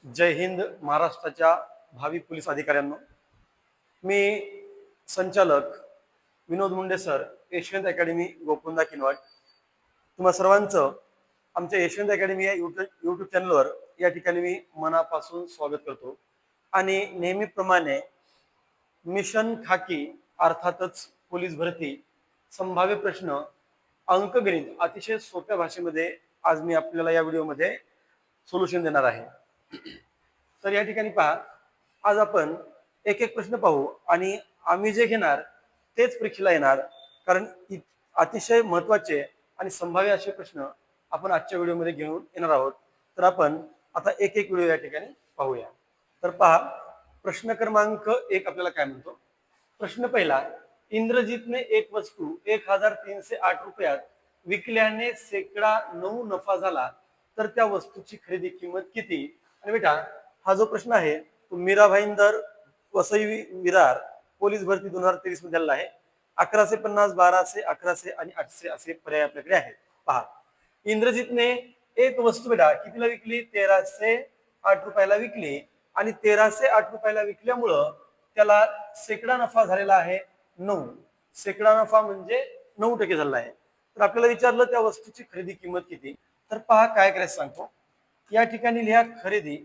जय हिंद महाराष्ट्राच्या भावी पोलीस अधिकाऱ्यांनो. मी संचालक विनोद मुंडे सर, यशवंत अकॅडमी गोकुंदा किनवट. तुम्हा सर्वांचं आमच्या यशवंत अकॅडमी या यूट्यूब चॅनलवर या ठिकाणी मी मनापासून स्वागत करतो. आणि नेहमीप्रमाणे मिशन खाकी अर्थातच पोलीस भरती संभाव्य प्रश्न अंकगणित अतिशय सोप्या भाषेमध्ये आज मी आपल्याला या व्हिडिओमध्ये सोल्युशन देणार आहे. तर या ठिकाणी पहा, आज आपण एक एक प्रश्न पाहू आणि आम्ही जे घेणार तेच परीक्षेला येणार, कारण अतिशय महत्त्वाचे आणि संभाव्य असे प्रश्न आपण आजच्या व्हिडिओमध्ये घेऊन येणार आहोत. तर आपण आता एक एक व्हिडिओ या ठिकाणी पाहूया. तर पहा, प्रश्न क्रमांक 1 आपल्याला काय म्हणतो. प्रश्न पहिला, इंद्रजीतने एक वस्तू 1308 रुपयात विकल्याने शेकडा 9 नफा झाला, तर त्या वस्तूची खरेदी किंमत किती? आणि बेटा, हा जो प्रश्न आहे तो मीरा भाईंदर वसई विरार पोलीस भरती 2023 मध्ये आलेला आहे. 1150, 1200, 1100 आणि 800 असे पर्याय आपल्याकडे आहेत. पहा, इंद्रजीतने एक वस्तू बेटा कितीला विकली? 1308 रुपयाला विकली. आणि 1308 रुपयाला विकल्यामुळं त्याला शेकडा नफा झालेला आहे 9. शेकडा नफा म्हणजे 9% झालेला आहे. तर आपल्याला विचारलं त्या वस्तूची खरेदी किंमत किती. तर पहा काय करायचं सांगतो. या ठिकाणी लिहा खरेदी,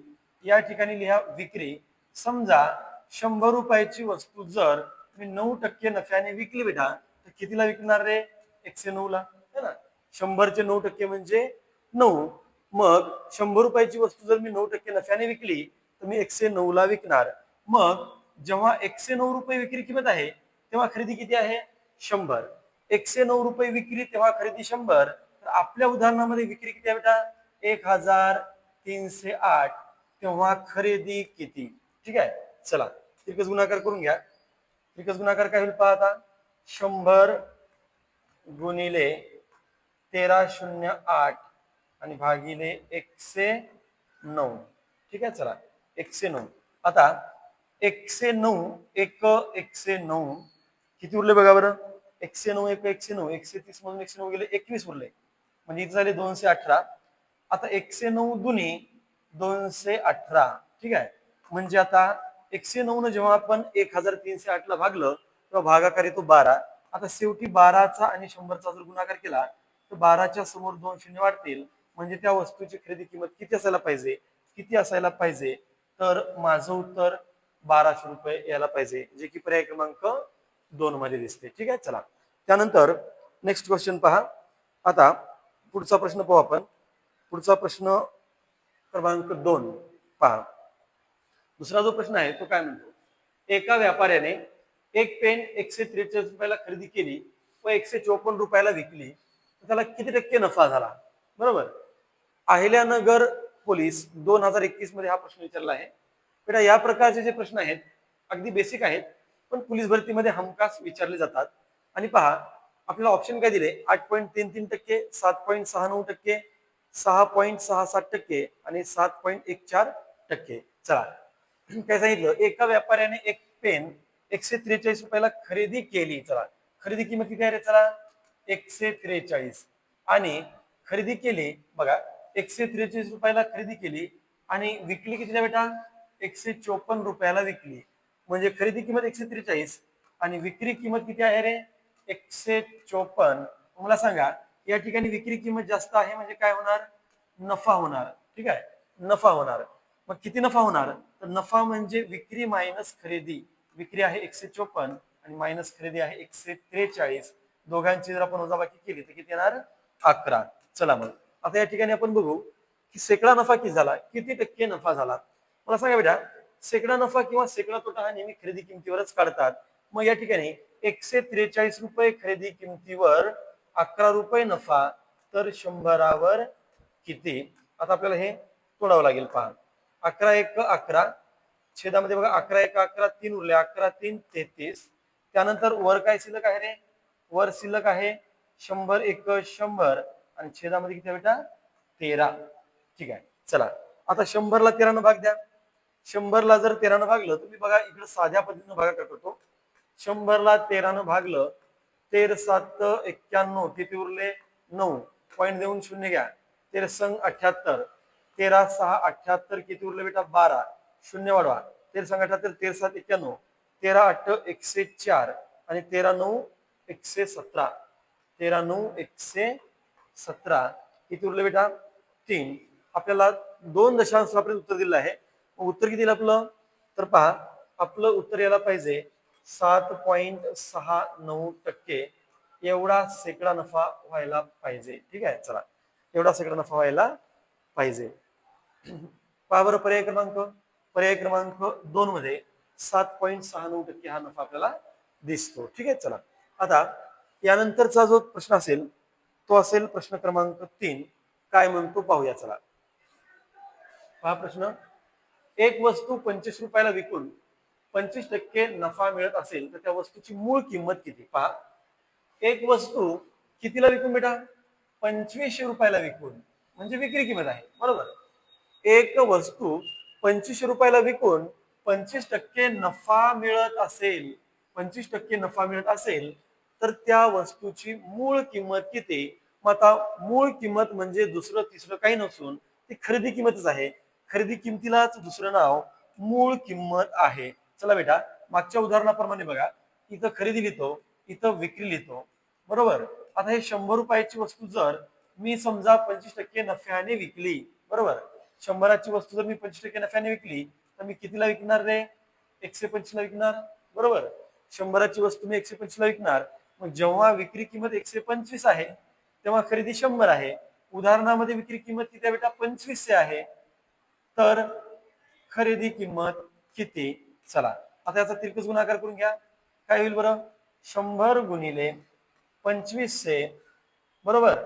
या ठिकाणी लिहा विक्री. समजा 100 रुपयाची वस्तू जर मी 9% नफ्याने विकली बेटा, तर कितीला विकणार रे? 109 ला, है ना. 100 चे 9% म्हणजे 9. मग 100 रुपयाची वस्तू जर मी 9% नफ्याने विकली तर मी 109 ला विकणार. मग जेव्हा 109 रुपये विक्री किंमत आहे तेव्हा खरेदी किती आहे? 100. 109 रुपये विक्री तेव्हा खरेदी 100. तर आपल्या उदाहरणामध्ये विक्री किती आहे बेटा? 1308. तेव्हा खरेदी किती? ठीक आहे, चला तिरकस गुणाकार करून घ्या. तिरकस गुणाकार काय होईल पहा आता. 100 गुणिले 1308 आणि भागिले 109. ठीक आहे, चला 109. आता 109 एक 109 किती उरले बघा बरं. 109 एक 109, 130 मधून 109 गेले 21 उरले, म्हणजे इथे झाले 218. आता 109 दुनी 218. ठीक आहे, म्हणजे आता 109 न जेव्हा आपण 1308 ला भागलं तेव्हा भागाकार येतो 12. आता शेवटी 12चा आणि 100चा जर गुणाकार केला तर 12च्या समोर 2 शून्य वाढतील, म्हणजे त्या वस्तूची खरेदी किंमत किती असायला पाहिजे? किती असायला पाहिजे? तर माझं उत्तर 1200 रुपये यायला पाहिजे, जे की पर्याय क्रमांक 2 मध्ये दिसते. ठीक आहे, चला त्यानंतर नेक्स्ट क्वेश्चन पहा. आता पुढचा प्रश्न पाहू आपण. पुढचा प्रश्न क्रमांक 2 पहा. दुसरा जो प्रश्न आहे तो काय म्हणतो. एका व्यापाऱ्याने एक पेन 143 रुपयाला खरेदी केली व 154 रुपयाला विकली, तर त्याला किती टक्के नफा झाला? बरोबर. अहिल्यानगर पोलीस 2021 मध्ये हा प्रश्न विचारला आहे. बेटा, या प्रकारचे जे प्रश्न आहेत अगदी बेसिक आहेत, पण पोलीस भरतीमध्ये हमखास विचारले जातात. आणि पहा, आपल्याला ऑप्शन काय दिले? 8.33%, 7.69%, 6.67% आणि 7.14%. चला काय सांगितलं. एका व्यापाऱ्याने एक पेन 143 रुपयाला खरेदी केली. चला, खरेदी किंमत किती आहे रे? चला 143. आणि खरेदी केली बघा, 143 रुपयाला खरेदी केली आणि विकली कितीला बेटा? 154 रुपयाला विकली. म्हणजे खरेदी किंमत 143 आणि विक्री किंमत किती आहे रे? 154. मला सांगा, या ठिकाणी विक्री किंमत जास्त आहे म्हणजे काय होणार? नफा होणार. ठीक आहे, नफा होणार. मग किती नफा होणार? तर नफा म्हणजे विक्री मायनस खरेदी. विक्री आहे 154 आणि मायनस खरेदी आहे 143. दोघांची जर आपण वजाबाकी केली तर किती येणार? 11. चला मग आता या ठिकाणी आपण बघू की शेकडा नफा किती झाला, किती टक्के नफा झाला. मला सांगा बेटा, शेकडा नफा किंवा शेकडा तोटा हा नेहमी खरेदी किमतीवरच काढतात. मग या ठिकाणी 143 रुपये खरेदी किमतीवर 11 रुपये नफा, तर 100वर किती? आता आपल्याला हे तोडावं लागेल. पहा, 11 एक 11, छेदामध्ये बघा 11 एक 11, 3 उरले, 11 3 33. त्यानंतर वर काय शिल्लक आहे रे? वर शिल्लक आहे 100 एक 100 आणि छेदामध्ये किती बेटा? 13. ठीक आहे, चला आता 100ला 13 भाग द्या. 100ला जर 13 भागलं, तुम्ही बघा इकडे साध्या पद्धतीने भागाकार करतो. 100ला 13 भागलं, 13 7 91, किती उरले? 9. पॉईंट देऊन शून्य घ्या. 13 78. 13 6 78 किती उरलं बेटा 12 शून्य वाढवा 13 सांगा 78 13 7 91 13 8 104 आणि 13 9 117 13 9 117 किती उरलं बेटा 3 आपल्याला 2 दशांश आपण उत्तर दिलं आहे उत्तर किती दिलं आपलं तर पहा आपलं उत्तर यायला पाहिजे 7.69% एवढा शेकडा नफा व्हायला पाहिजे ठीक आहे चला एवढा शेकडा नफा व्हायला पाहिजे पहा बरं पर्याय क्रमांक 2 मध्ये 7.69% हा नफा आपल्याला दिसतो ठीक आहे चला आता यानंतरचा जो प्रश्न असेल तो असेल प्रश्न क्रमांक 3 काय म्हणतो पाहूया चला पहा प्रश्न एक वस्तू 25 रुपयाला विकून 25% नफा मिळत असेल तर त्या वस्तूची मूळ किंमत किती पहा एक वस्तू कितीला विकून बेटा 2500 रुपयाला विकून म्हणजे विक्री किंमत आहे बरोबर एक वस्तू 2500 रुपयाला विकून 25% नफा मिळत असेल 25% नफा मिळत असेल तर त्या वस्तूची मूळ किंमत किती मग आता मूळ किंमत म्हणजे दुसरं तिसरं काही नसून ती खरेदी किंमतच आहे खरेदी किमतीलाच दुसरं नाव मूळ किंमत आहे चला बेटा मागच्या उदाहरणाप्रमाणे बघा इथं खरेदी लिहितो इथं विक्री लिहितो बरोबर आता हे 100 रुपयाची वस्तू जर मी समजा 25% नफ्याने विकली बरोबर 100ची वस्तू जर मी 25% नफ्याने विकली तर मी कितीला विकणार रे 125 ला विकणार बरोबर 100ची वस्तू मी 125 ला विकणार मग जेव्हा विक्री किंमत 125 आहे तेव्हा खरेदी 100 आहे उदाहरणामध्ये विक्री किंमत किती आहे बेटा 2500 आहे तर खरेदी किंमत किती चला आता याचा तिरकस गुणाकार करून घ्या काय होईल बरं 100 गुणिले 2500 बरोबर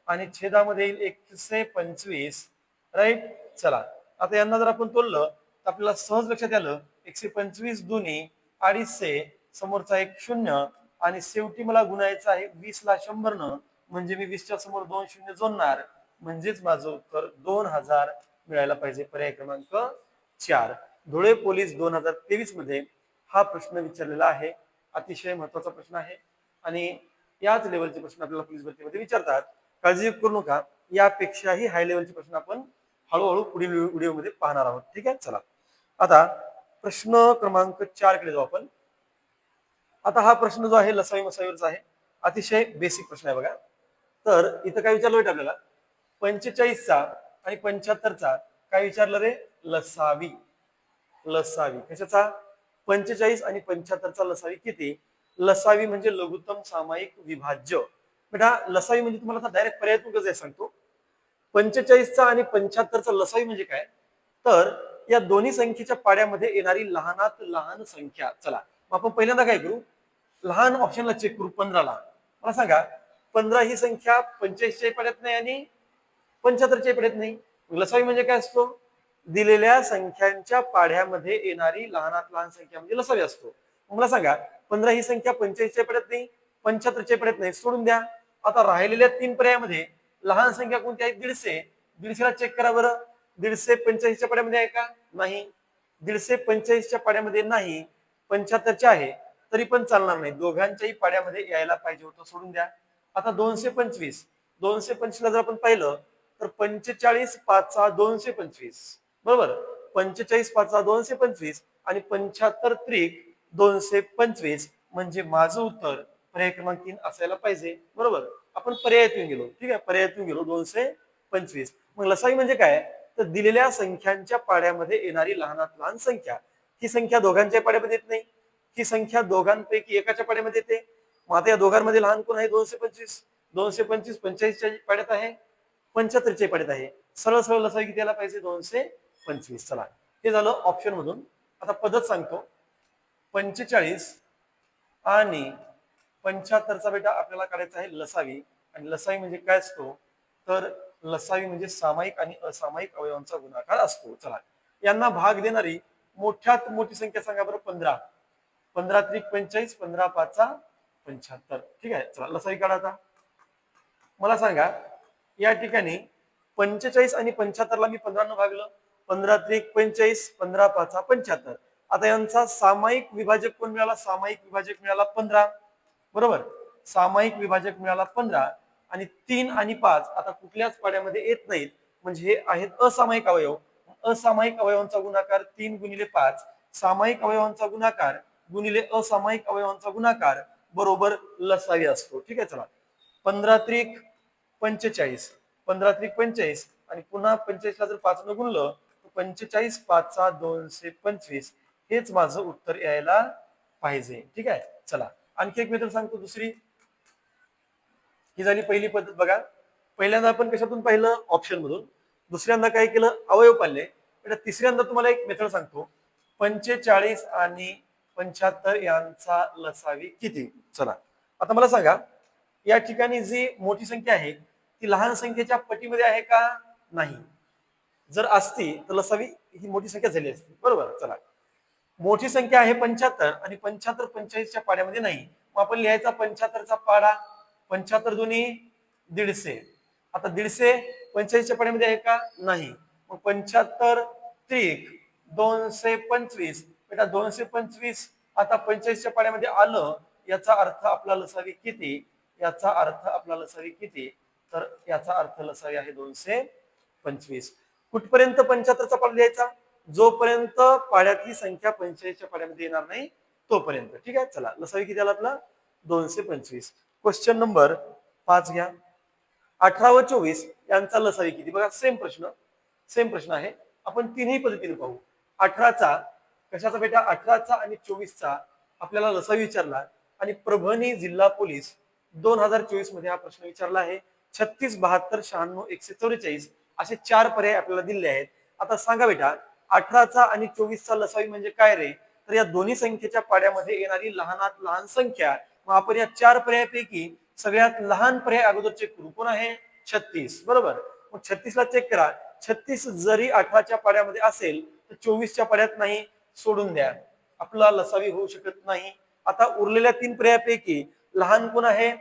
आणि छेदामध्ये येईल 125 राईट चला आता यांना जर आपण तोडलं तर आपल्याला सहज लक्षात आलं 125 दुनी 250 समोरचा एक 0 आणि शेवटी मला गुणायचं आहे 20 ला 100 न म्हणजे मी 20च्या समोर 2 शून्य जोडणार म्हणजेच माझं उत्तर 2000 मिळायला पाहिजे पर्याय क्रमांक 4 धुळे पोलीस 2023 मध्ये हा प्रश्न विचारलेला आहे अतिशय महत्वाचा प्रश्न आहे आणि याच लेवलचे प्रश्न आपल्याला पोलीस भरतीमध्ये विचारतात काळजी करू नका यापेक्षाही हाय लेवलचे प्रश्न आपण हळूहळू पुढील व्हिडिओमध्ये पाहणार आहोत ठीक आहे चला आता प्रश्न क्रमांक 4 कडे जाऊ आपण आता हा प्रश्न जो आहे लसावी मसावीवरचा आहे अतिशय बेसिक प्रश्न आहे बघा तर इथं काय विचारलं बेटा आपल्याला 45चा आणि 75चा काय विचारलं रे लसावी कशाचा 45 आणि 75चा लसावी किती लसावी म्हणजे लघुत्तम सामायिक विभाज्य बेटा लसावी म्हणजे तुम्हाला आता डायरेक्ट पर्यायातून कसं सांगतो 45चा आणि 75चा लसावी म्हणजे काय तर या दोन्ही संख्येच्या पाड्यामध्ये येणारी लहानात लहान संख्या चला आपण पहिल्यांदा काय करू लहान ऑप्शनला चेक करू 15 ला मला सांगा 15 ही संख्या 45च्या पाड्यात नाही आणि 75च्या पाड्यात नाही लसावी म्हणजे काय असतो दिलेल्या संख्यांच्या पाढ्यामध्ये येणारी लहानात लहान संख्या म्हणजे लसावी असतो मला सांगा 15 ही संख्या 45च्या पाड्यात नाही 75च्या पाड्यात नाही सोडून द्या आता राहिलेल्या 3 पर्यायामध्ये लहान संख्या कोणती आहे 150 150ला चेक करा बरं 150 45च्या पाड्यामध्ये आहे का नाही 150 45च्या पाड्यामध्ये नाही 75च्या आहे तरी पण चालणार नाही दोघांच्याही पाड्यामध्ये यायला पाहिजे होतं सोडून द्या आता 225 225ला जर आपण पाहिलं तर 45 5 225 बरोबर 45 5 225 आणि 75 त्रिक 225 म्हणजे माझं उत्तर पर्याय क्रमांक 3 असायला पाहिजे बरोबर आपण पर्यायातून गेलो ठीक आहे पर्यायातून गेलो 225 मग लसावी म्हणजे काय तर दिलेल्या संख्यांच्या पाड्यामध्ये येणारी लहानात लहान संख्या ही संख्या दोघांच्या पाड्यामध्ये येत नाही ही संख्या दोघांपैकी एकाच्या पाड्यामध्ये येते मग आता या दोघांमध्ये लहान कोण आहे 225 225 45च्या पाड्यात आहे 75च्या पाड्यात आहे सरळ सरळ लसावी किती यायला पाहिजे 225 चला हे झालं ऑप्शन मधून आता पद्धत सांगतो 45 आणि 75चा बेटा आपल्याला काढायचा आहे लसावी आणि लसावी म्हणजे काय असतो तर लसावी म्हणजे सामायिक आणि असामायिक अवयवांचा गुणाकार असतो चला यांना भाग देणारी मोठ्यात मोठी संख्या सांगा बरं 15 15 त्रिक 45 15 5 75 ठीक आहे चला लसावी काढा आता मला सांगा या ठिकाणी 45 आणि 75ला मी 15 न भागलं 15 त्रिक 45 15 5 75 आता यांचा सामायिक विभाजक कोण मिळाला सामायिक विभाजक मिळाला 15 बरोबर सामायिक विभाजक मिळाला 15 आणि 3 आणि 5 आता कुठल्याच पाड्यामध्ये येत नाहीत म्हणजे हे आहेत असामायिक अवयव. असामायिक अवयवांचा गुणाकार 3 गुणिले 5, सामायिक अवयवांचा गुणाकार गुणिले असामायिक अवयवांचा गुणाकार बरोबर लसावी असतो. ठीक आहे, चला 15 त्रिक 45, 15 त्रिक 45 आणि पुन्हा 45 ला जर 5 न गुणलं तर 45 5 225 हेच माझं उत्तर यायला पाहिजे. ठीक आहे, चला आणखी एक मेथड सांगतो दुसरी. ही झाली पहिली पद्धत बघा. पहिल्यांदा आपण कशातून पाहिलं, ऑप्शन मधून. दुसऱ्यांदा काय केलं, अवयव पाहिले. तिसऱ्यांदा तुम्हाला एक मेथड सांगतो, 45 आणि 75 यांचा लसावी किती. चला आता मला सांगा, या ठिकाणी जी मोठी संख्या आहे ती लहान संख्येच्या पटीमध्ये आहे का नाही. जर असती तर लसावी ही मोठी संख्या झाली असती. बरोबर, चला मोठी संख्या आहे 75 आणि 75 45च्या पाड्यामध्ये नाही. मग आपण लिहायचा 75चा पाडा, 75 दुनी 150. आता 150 45च्या पाड्यामध्ये आहे का नाही. मग 75 त्रिक 225. बेटा 225 आता 45च्या पाड्यामध्ये आलं, याचा अर्थ आपला लसावी किती. याचा अर्थ आपला लसावी किती, तर याचा अर्थ लसावी आहे 225. कुठपर्यंत 75चा पाडा लिहायचा, जोपर्यंत पाड्यातली संख्या 45च्या पाड्यामध्ये येणार नाही तोपर्यंत. ठीक आहे, चला लसावी किती आला आपला 225. क्वेश्चन नंबर 5 घ्या. 18 व 24 यांचा लसावी किती. बघा सेम प्रश्न आहे. आपण तिन्ही पद्धतीने पाहू. 18चा कशाचा बेटा, 18चा आणि 24चा आपल्याला लसावी विचारला आणि परभणी जिल्हा पोलीस 2024 मध्ये हा प्रश्न विचारला आहे. 36 72 96 144 असे 4 पर्याय आपल्याला दिले आहेत. आता सांगा बेटा, 18चा आणि 24चा लसावी म्हणजे काय रे. तर या दोन्ही संख्येच्या पाड्यामध्ये येणारी लहानात लहान संख्या. मग आपण या 4 पर्यायापैकी सगळ्यात लहान पर्याय अगोदर चेक करू. कोण आहे, 36. बरोबर, मग 36 ला चेक करा. 36 जरी 18च्या पाड्यामध्ये असेल तर 24च्या पाड्यात नाही, सोडून द्या, आपला लसावी होऊ शकत नाही. आता उरलेल्या 3 पर्यायापैकी लहान कोण आहे,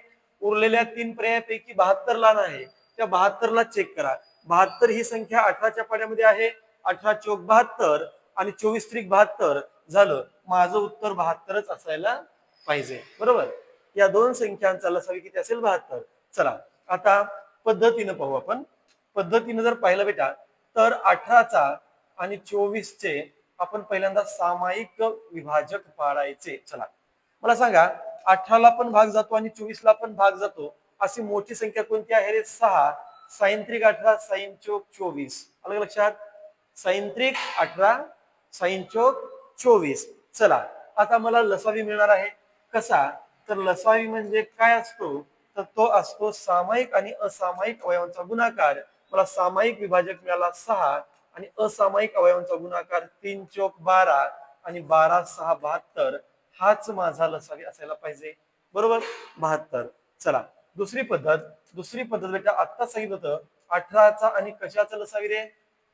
उरलेल्या 3 पर्यायापैकी 72 लहान आहे. त्या 72 ला चेक करा. 72 ही संख्या 18च्या पाड्यामध्ये आहे. 18 चौक 72 आणि 24 त्रिक 72 झालं. माझं उत्तर 72च असायला पाहिजे. बरोबर, या दोन संख्यांचा लसावी किती असेल, 72. चला आता पद्धतीनं पाहू आपण. पद्धतीनं जर पाहिलं बेटा तर 18चा आणि 24चे आपण पहिल्यांदा सामायिक विभाजक पाडायचे. चला मला सांगा, 18ला पण भाग जातो आणि 24ला पण भाग जातो अशी मोठी संख्या कोणती आहे रे, 6. साइन त्रिक 18 साइन चौक 24. अलग लक्षात, साइन त्रिक 18 साइन चौक 24. चला आता मला लसावी मिळणार आहे. कसा, तर लसावी म्हणजे काय असतो, तर तो असतो सामायिक आणि असामायिक अवयवांचा गुणाकार. मला सामायिक विभाजक मिळाला 6 आणि असामायिक अवयवांचा गुणाकार 3 चौक 12 आणि 12 6 72. हाच माझा लसावी असायला पाहिजे. बरोबर, 72. चला दुसरी पद्धत बेटा आता सांगितलं होतं 18चा आणि कशाचा लसावी रे,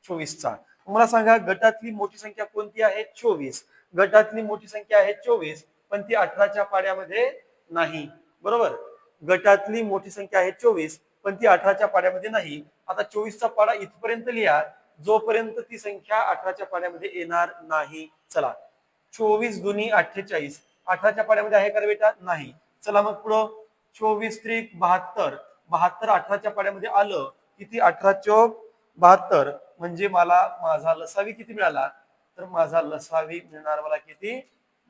24चा. मला सांगा, गटातली मोठी संख्या कोणती आहे, 24. गटातली मोठी संख्या आहे 24 पण ती 18च्या पाड्यामध्ये नाही. बरोबर, गटातली मोठी संख्या आहे 24 पण ती 18च्या पाड्यामध्ये नाही. आता 24चा पाडा इथपर्यंत लिहा जोपर्यंत ती संख्या 18च्या पाड्यामध्ये येणार नाही. चला 24 दुनी 48 18च्या पाड्यामध्ये आहे का बेटा, नाही. चला मग पुढं 24 त्रिक 72 72 18च्या पाड्यामध्ये आलं किती, 18 चौक 72 म्हणजे मला माझा लसावी किती मिळाला, तर माझा लसावी मिळणार मला किती,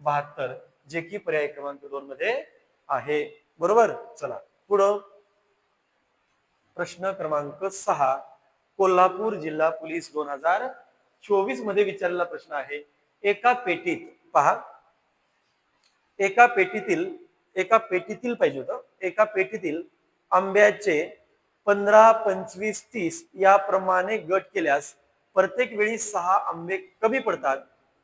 72, जे की पर्याय क्रमांक 2 मध्ये आहे. बरोबर, चला पुढं प्रश्न क्रमांक 6 कोल्हापूर जिल्हा पोलीस 2024 मध्ये विचारलेला प्रश्न आहे. एका पेटीत पहा, एका पेटीतील पाहिजे होतं, एका पेटीतील आंब्याचे 15 25 30 याप्रमाणे गट केल्यास प्रत्येक वेळी 6 आंबे कमी पडतात,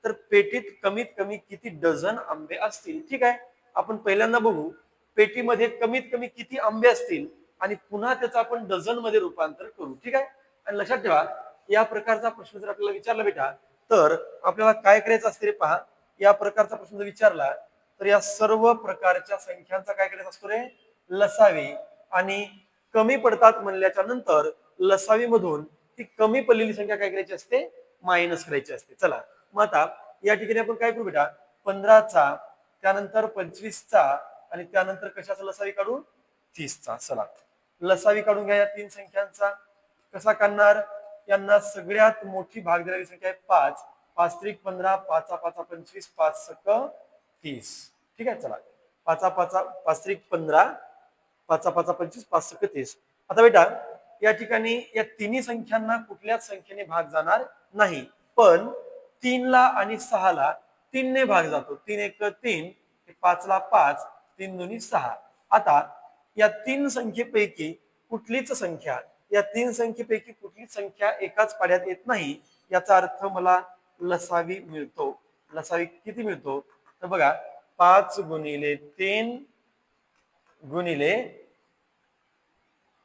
तर पेटीत कमीत कमी किती डझन आंबे असतील. ठीक आहे, आपण पहिल्यांदा बघू पेटीमध्ये कमीत कमी किती आंबे असतील आणि पुन्हा त्याचं आपण डझन मध्ये रूपांतर करू. ठीक आहे, आणि लक्षात ठेवा या प्रकारचा प्रश्न जर आपल्याला विचारला बेटा तर आपल्याला काय करायचं असते रे. पहा, या प्रकारचा प्रश्न जर विचारला तर या सर्व प्रकारच्या संख्यांचा काय करायचा असतो रे, लसावी. आणि कमी पडतात म्हणल्याच्या नंतर लसावी मधून ती कमी पडलेली संख्या काय करायची असते, मायनस करायची असते. चला मग आता या ठिकाणी आपण काय करू बेटा, 15चा त्यानंतर 25चा आणि त्यानंतर कशाचा लसावी काढू, 30चा. चला लसावी काढून घ्या या तीन संख्यांचा. कसा काढणार, यांना सगळ्यात मोठी भाग देणारी संख्या आहे 5. 5 त्रिक 15, 5 5 25, 5 सक 30. ठीक आहे, चला 5 त्रिक 15, 5 5 25, 5 सक 30. आता बेटा या ठिकाणी या तिन्ही संख्यांना कुठल्याच संख्येने भाग जाणार नाही, पण 3 ला आणि 6 ला 3 ने भाग जातो. 3 1 3, 5 ला 5, 3 2 6. आता या तीन संख्येपैकी कुठलीच संख्या या तीन संख्येपैकी कुठलीच संख्या एकाच पाड्यात येत नाही, याचा अर्थ मला लसावी मिळतो. लसावी किती मिळतो तर बघा 5 गुणिले 3 गुणिले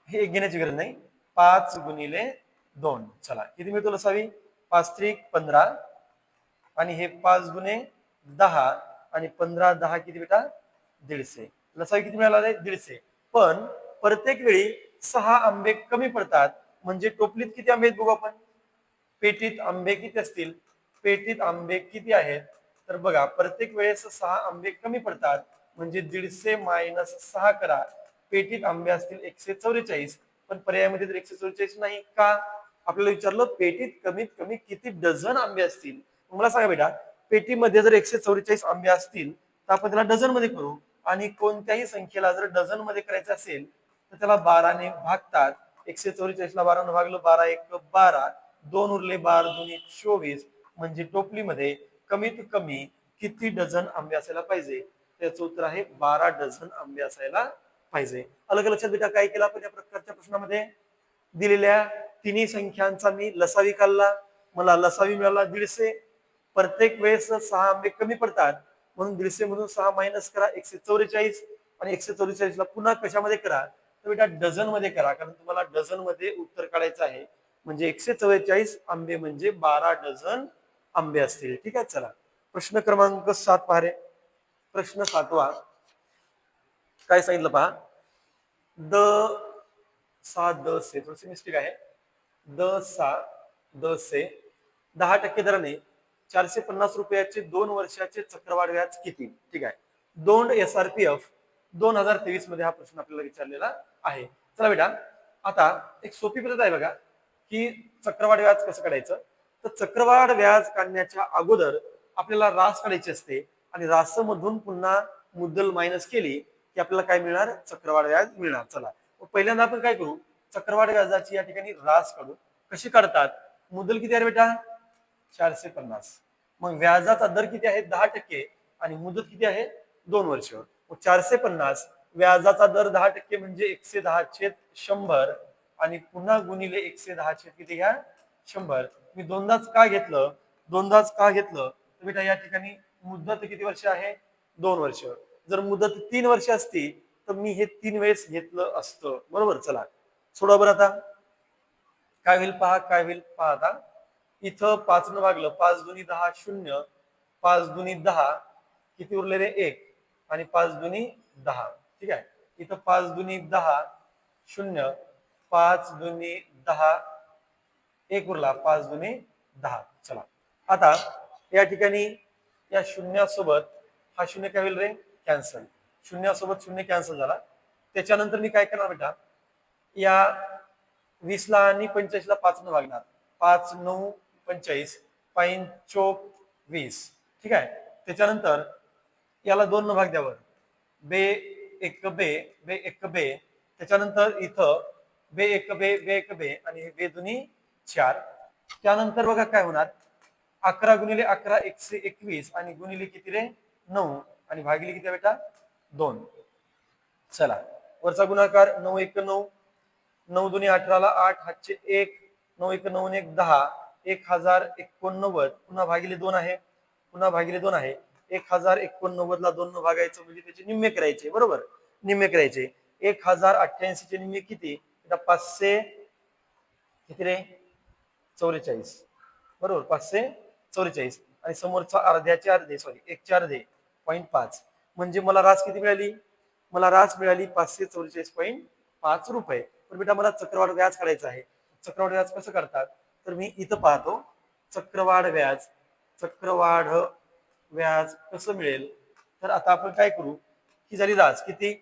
हे एक घेण्याची गरज नाही, 5 गुणिले 2. चला किती मिळतो लसावी 5 त्रिक 15 आणि हे 5 गुणे 10 आणि 15 10 किती बेटा 150. लसावी किती मिळाला आहे 150. पण प्रत्येक वेळी 6 आंबे कमी पडतात, म्हणजे टोपलीत किती आंबे आहेत बघू आपण. पेटीत आंबे किती असतील, पेटीत आंबे किती आहेत तर बघा प्रत्येक वेळेस 6 आंबे कमी पडतात, म्हणजे 150 मायनस 6 करा. पेटीत आंबे असतील 144, पण पर्यायामध्ये तर 144 नाही का. आपल्याला विचारलं पेटीत कमीत कमी किती डझन आंबे असतील. मला सांगा बेटा पेटीमध्ये जर 144 आंबे असतील तर आपण त्याला डझन मध्ये करू, आणि कोणत्याही संख्येला जर डझन मध्ये करायचं असेल तर त्याला 12 ने भागतात. 144 ला 12 ने भागलं 12 1 12, 2 उरले 12 2 24, म्हणजे टोपलीमध्ये कमीत कमी किती डझन आंबे असायला पाहिजे. त्याचं उत्तर आहे 12 डझन आंबे असायला पाहिजे. अलग लक्षात बेटा काय केलं आपण या प्रकारच्या प्रश्नामध्ये दिलेल्या तिन्ही संख्यांचा मी लसावी काढला, मला लसावी मिळाला 150. प्रत्येक वेळेस 6 आंबे कमी पडतात, म्हणून 150 मधून 6 मायनस करा 144, आणि 144 ला पुन्हा कशामध्ये करा तर बेटा डझन मध्ये करा, कारण तुम्हाला डझन मध्ये उत्तर काढायचं आहे. म्हणजे 144 आंबे म्हणजे 12 डझन आंबे असतील. ठीक आहे, चला प्रश्न क्रमांक 7 पहा रे. प्रश्न 7वा काय सांगितलं पहा. द सा द से थोडीशी मिस्टेक आहे. द सा द से 10% दराने 450 रुपयाचे 2 वर्षाचे चक्रवाढ व्याज किती. ठीक आहे, दोंड SRPF 2023 मध्ये हा प्रश्न आपल्याला विचारलेला आहे. चला बेटा आता एक सोपी पद्धत आहे बघा की चक्रवाढ व्याज कसं काढायचं. तर चक्रवाढ व्याज काढण्याच्या अगोदर आपल्याला रास काढायची असते, आणि रासमधून पुन्हा मुद्दल मायनस केली की आपल्याला काय मिळणार चक्रवाढ व्याज मिळणार. चला पहिल्यांदा आपण काय करू चक्रवाढ व्याजाची या ठिकाणी रास काढू. कशी काढतात, मुद्दल किती आहे बेटा 450, मग व्याजाचा दर किती आहे 10% आणि मुदत किती आहे 2 वर्ष. 450 व्याजाचा दर 10% म्हणजे 110/100, आणि पुन्हा गुणिले 110 किती घ्या 100. मी दोनदाच का घेतलं तर बेटा या ठिकाणी मुदत किती वर्ष आहे 2 वर्ष. जर मुदत 3 वर्ष असती तर मी हे 3 वेळेस घेतलं असतं. बरोबर, चला सोडा बरं. आता काय होईल पहा आता इथं 5 न भागलं 5 दुनी 10 0, 5 दुनी 10 किती उरले रे 1, आणि 5 दुनी 10. ठीक आहे, इथं 5 दुनी 10 0, 5 दुनी 10 1 उरला 5 दुनी 10. चला आता या ठिकाणी या शून्यासोबत हा शून्य काय होईल रे कॅन्सल. शून्यासोबत शून्य कॅन्सल झाला. त्याच्यानंतर मी काय करणार बेटा या 20 ला आणि 45 ला 5 न भागणार. 5 9 45 5 चोक 20. ठीक आहे, त्याच्यानंतर याला 2 न भाग द्यावर बे एक बे. त्याच्यानंतर इथं बे एक बे आणि बे दुनी 4. त्यानंतर बघा काय होणार 11 गुणिले 11 121, आणि गुणिले किती रे 9, आणि भागिले किती बेटा 2. चला वरचा गुणाकार 9 1 9, 9 दुनी 18 ला 8 हातचे 1, 9 1 9 1 10, 1089, पुन्हा भागिले 2 आहे, 1089 ला 2 न भागायचं म्हणजे त्याचे निम्मे करायचे. बरोबर, निम्मे करायचे. 1088 चे निम्मे किती 500 किती रे 44. बरोबर 544, आणि समोरचा अर्ध्याचे अर्धे 1/4 म्हणजे मला रास किती मिळाली, मला रास मिळाली 544.5 रुपये. पण बेटा मला चक्रवाढ व्याज काढायचं आहे. चक्रवाढ व्याज कसं करतात तर मी इथं पाहतो चक्रवाढ व्याज कसं मिळेल. तर आता आपण काय करू ही झाली रास किती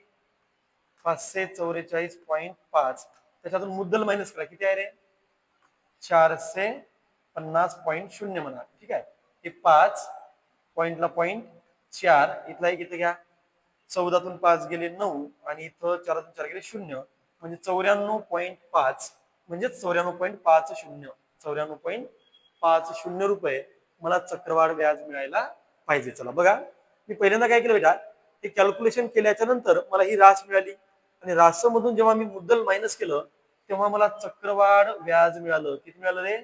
544.5, त्याच्यातून मुद्दल मायनस करा किती आहे रे 450.0 म्हणा. ठीक आहे, हे 5 पॉईंटला पॉईंट 4, इथला एक इथं घ्या, 14तून 5 गेले 9 आणि इथं 4तून 4 गेले 0, म्हणजे 94.5, म्हणजे 94.50 94.50 रुपये मला चक्रवाढ व्याज मिळायला पाहिजे. चला बघा, मी पहिल्यांदा काय केलं बेटा, हे कॅल्क्युलेशन केल्याच्या नंतर मला ही रास मिळाली आणि रासमधून जेव्हा मी मुद्दल मायनस केलं तेव्हा मला चक्रवाढ व्याज मिळालं. किती मिळालं रे?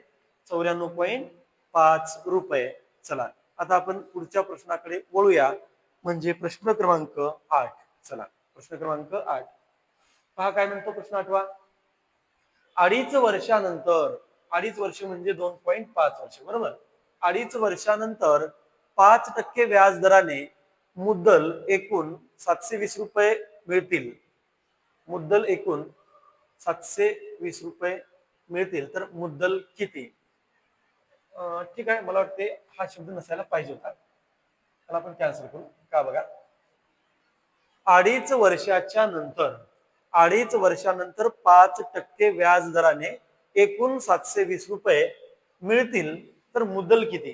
94.5 रुपये. चला आता आपण पुढच्या प्रश्नाकडे वळूया, म्हणजे प्रश्न क्रमांक 8. चला प्रश्न क्रमांक 8 पहा काय म्हणतो प्रश्न 8वा. 2.5 वर्षानंतर, 2.5 वर्ष म्हणजे 2.5 वर्ष, बरोबर. 2.5 वर्षानंतर 5% व्याज दराने मुद्दल एकूण 720 रुपये मिळतील. मुद्दल एकूण 720 रुपये मिळतील, तर मुद्दल किती? ठीक आहे, मला वाटते हा शब्द नसायला पाहिजे होता, त्याला आपण कॅन्सल करू. का बघा, 2.5 वर्षाच्या नंतर, 2.5 वर्षानंतर 5% व्याज दराने एकूण 720 रुपये मिळतील, तर मुद्दल किती?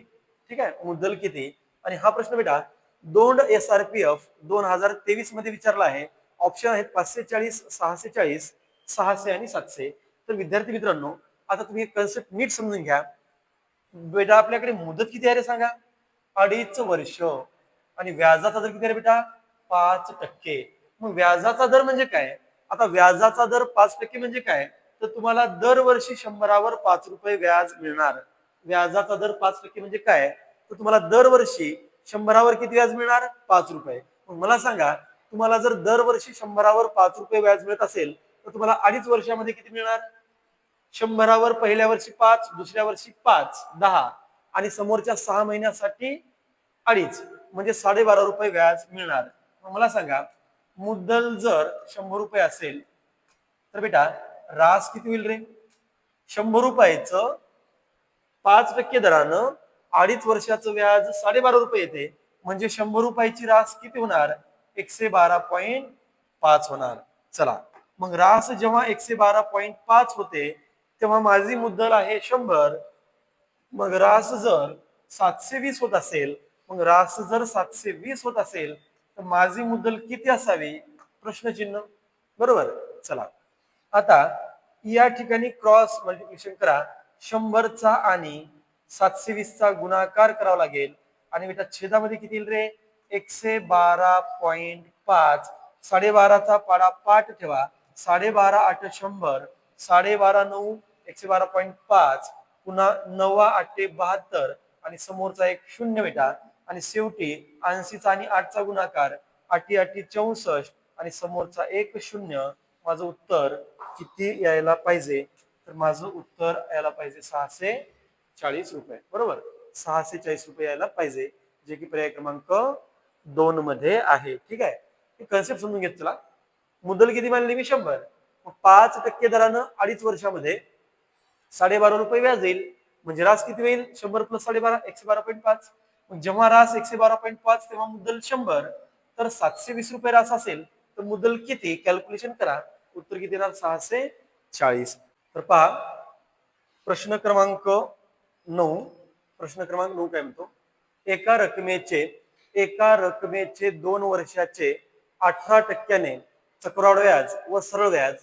ठीक आहे, मुद्दल किती? आणि हा प्रश्न बेटा दोंड SRPF 2023 मध्ये विचारला आहे. ऑप्शन आहेत 540, 640, 600 आणि 700. तर विद्यार्थी मित्रांनो, आता तुम्ही कन्सेप्ट नीट समजून घ्या. बेटा आपल्याकडे मुदत किती आहे रे सांगा? 2.5 वर्ष. आणि व्याजाचा दर किती आहे बेटा? 5%. मग व्याजाचा दर म्हणजे काय? आता व्याजाचा दर 5% म्हणजे काय? तर तुम्हाला दरवर्षी 100वर 5 रुपये व्याज मिळणार. व्याजाचा दर 5% म्हणजे काय? तर तुम्हाला दरवर्षी 100वर किती व्याज मिळणार? 5 रुपये. मग मला सांगा, तुम्हाला जर दरवर्षी 100वर 5 रुपये व्याज मिळत असेल तर तुम्हाला 2.5 वर्षामध्ये किती मिळणार? 100वर पहिल्या वर्षी 5, दुसऱ्या वर्षी 5, 10 आणि समोरच्या 6 महिन्यासाठी 2.5 म्हणजे 12.5 रुपये व्याज मिळणार. मग मला सांगा, मुद्दल जर 100 रुपये असेल तर बेटा रास किती होईल रे? 100 रुपयाचं 5% दरानं 2.5 वर्षाचं व्याज 12.5 रुपये येते, म्हणजे 100 रुपयाची रास किती होणार? 112.5 होणार. चला मग रास जेव्हा 112.5 होते तेव्हा माझी मुद्दल आहे 100. मग रास जर 720 होत असेल, मग रास जर 720 होत असेल तर माझी मुद्दल किती असावी? प्रश्नचिन्ह, बरोबर. चला आता या ठिकाणी क्रॉस मल्टिप्लिकेशन करा. 100चा आणि 720चा गुणाकार करावा लागेल आणि बेटा छेदामध्ये किती येईल रे? 112.5. 12.5चा पाडा पाठ ठेवा. 12.5 8 100, 12.5 9 112.5, पुन्हा 9 8 72 आणि समोरचा एक 0 बेटा आणि शेवटी 80चा आणि 8चा गुणाकार 8 8 64 आणि समोरचा एक 0. माझं उत्तर किती यायला पाहिजे? तर माझं उत्तर यायला पाहिजे 640 रुपये, बरोबर. 640 रुपये यायला पाहिजे, जे की पर्याय क्रमांक 2 मध्ये आहे. ठीक आहे, हे कन्सेप्ट समजून घेत चला. मुद्दल किती मानली मी? 100. मग 5% दरानं 2.5 वर्षामध्ये 12.5 रुपये व्याज येईल, म्हणजे रास किती होईल? 100 प्लस 12.5 112.5. मग जेव्हा रास 112.5 तेव्हा मुद्दल 100, तर 720 रुपये रास असेल तर मुद्दल किती? कॅल्क्युलेशन करा, उत्तर किती येणार? 640. तर पहा प्रश्न क्रमांक 9. प्रश्न क्रमांक 9 काय म्हणतो? एका रकमेचे 2 वर्षाचे 18% चक्रवाढ व्याज व सरळ व्याज